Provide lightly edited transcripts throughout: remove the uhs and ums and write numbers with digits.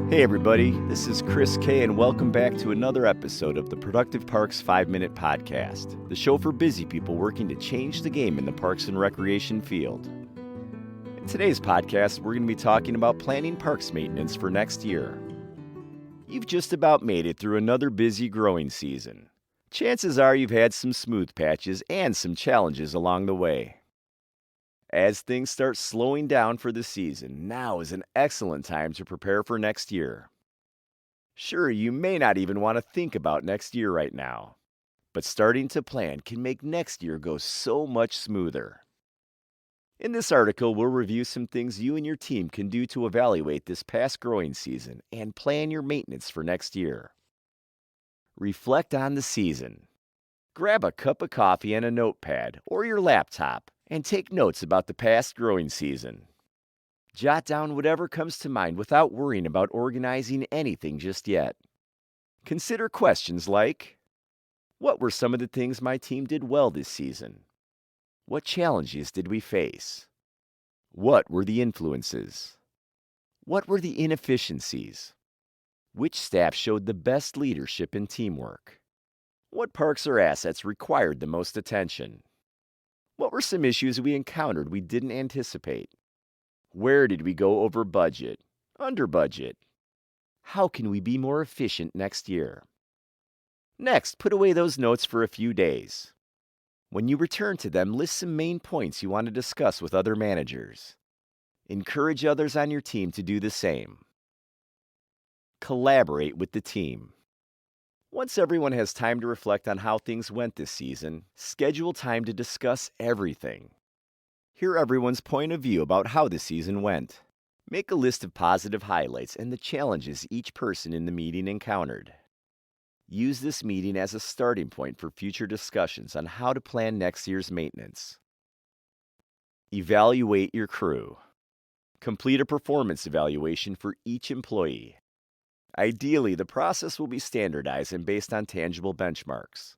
Hey everybody, this is Chris K and welcome back to another episode of the Productive Parks 5-Minute Podcast, the show for busy people working to change the game in the parks and recreation field. In today's podcast, we're going to be talking about planning parks maintenance for next year. You've just about made it through another busy growing season. Chances are you've had some smooth patches and some challenges along the way. As things start slowing down for the season, now is an excellent time to prepare for next year. Sure, you may not even want to think about next year right now, but starting to plan can make next year go so much smoother. In this article, we'll review some things you and your team can do to evaluate this past growing season and plan your maintenance for next year. Reflect on the season. Grab a cup of coffee and a notepad or your laptop and take notes about the past growing season. Jot down whatever comes to mind without worrying about organizing anything just yet. Consider questions like, what were some of the things my team did well this season? What challenges did we face? What were the influences? What were the inefficiencies? Which staff showed the best leadership and teamwork? What parks or assets required the most attention? What were some issues we encountered we didn't anticipate? Where did we go over budget, under budget? How can we be more efficient next year? Next, put away those notes for a few days. When you return to them, list some main points you want to discuss with other managers. Encourage others on your team to do the same. Collaborate with the team. Once everyone has time to reflect on how things went this season, schedule time to discuss everything. Hear everyone's point of view about how the season went. Make a list of positive highlights and the challenges each person in the meeting encountered. Use this meeting as a starting point for future discussions on how to plan next year's maintenance. Evaluate your crew. Complete a performance evaluation for each employee. Ideally, the process will be standardized and based on tangible benchmarks.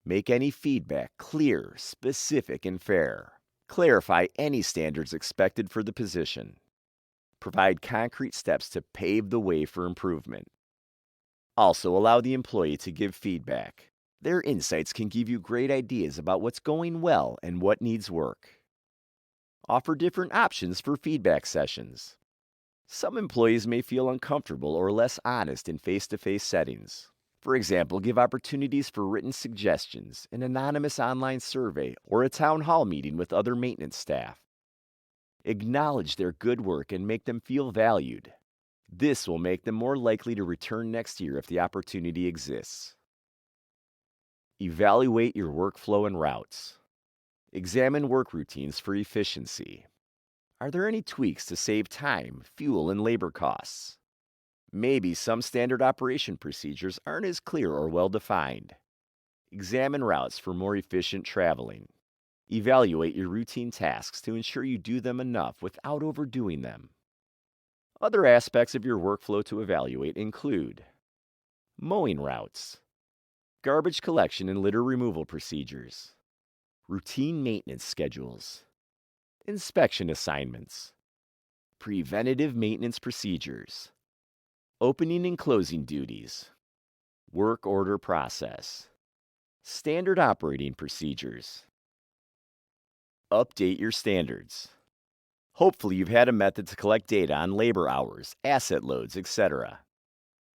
Make any feedback clear, specific, and fair. Clarify any standards expected for the position. Provide concrete steps to pave the way for improvement. Also, allow the employee to give feedback. Their insights can give you great ideas about what's going well and what needs work. Offer different options for feedback sessions. Some employees may feel uncomfortable or less honest in face-to-face settings. For example, give opportunities for written suggestions, an anonymous online survey, or a town hall meeting with other maintenance staff. Acknowledge their good work and make them feel valued. This will make them more likely to return next year if the opportunity exists. Evaluate your workflow and routes. Examine work routines for efficiency. Are there any tweaks to save time, fuel, and labor costs? Maybe some standard operation procedures aren't as clear or well defined. Examine routes for more efficient traveling. Evaluate your routine tasks to ensure you do them enough without overdoing them. Other aspects of your workflow to evaluate include mowing routes, garbage collection and litter removal procedures, routine maintenance schedules, inspection assignments, preventative maintenance procedures, opening and closing duties, work order process, standard operating procedures. Update your standards. Hopefully you've had a method to collect data on labor hours, asset loads, etc.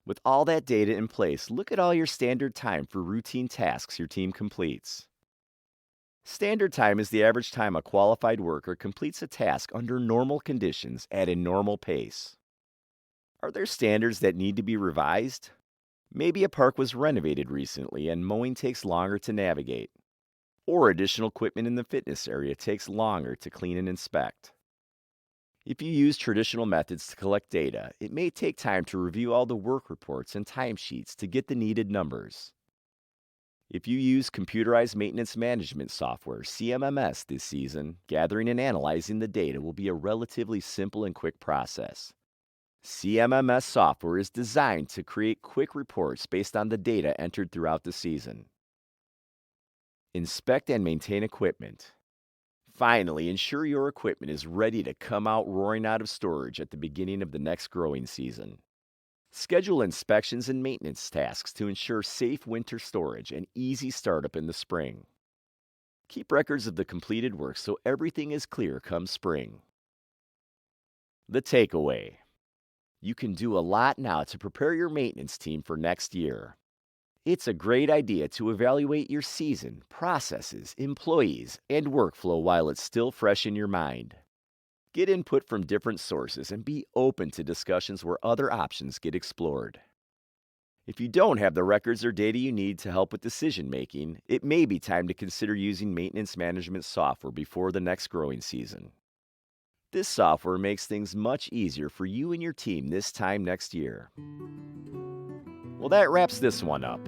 With all that data in place, look at all your standard time for routine tasks your team completes. Standard time is the average time a qualified worker completes a task under normal conditions at a normal pace. Are there standards that need to be revised? Maybe a park was renovated recently and mowing takes longer to navigate. Or additional equipment in the fitness area takes longer to clean and inspect. If you use traditional methods to collect data, it may take time to review all the work reports and timesheets to get the needed numbers. If you use computerized maintenance management software, CMMS, this season, gathering and analyzing the data will be a relatively simple and quick process. CMMS software is designed to create quick reports based on the data entered throughout the season. Inspect and maintain equipment. Finally, ensure your equipment is ready to come out roaring out of storage at the beginning of the next growing season. Schedule inspections and maintenance tasks to ensure safe winter storage and easy startup in the spring. Keep records of the completed work so everything is clear come spring. The takeaway: you can do a lot now to prepare your maintenance team for next year. It's a great idea to evaluate your season, processes, employees, and workflow while it's still fresh in your mind. Get input from different sources and be open to discussions where other options get explored. If you don't have the records or data you need to help with decision making, it may be time to consider using maintenance management software before the next growing season. This software makes things much easier for you and your team this time next year. Well, that wraps this one up.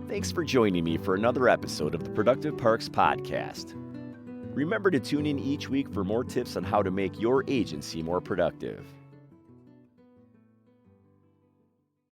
Thanks for joining me for another episode of the Productive Parks Podcast. Remember to tune in each week for more tips on how to make your agency more productive.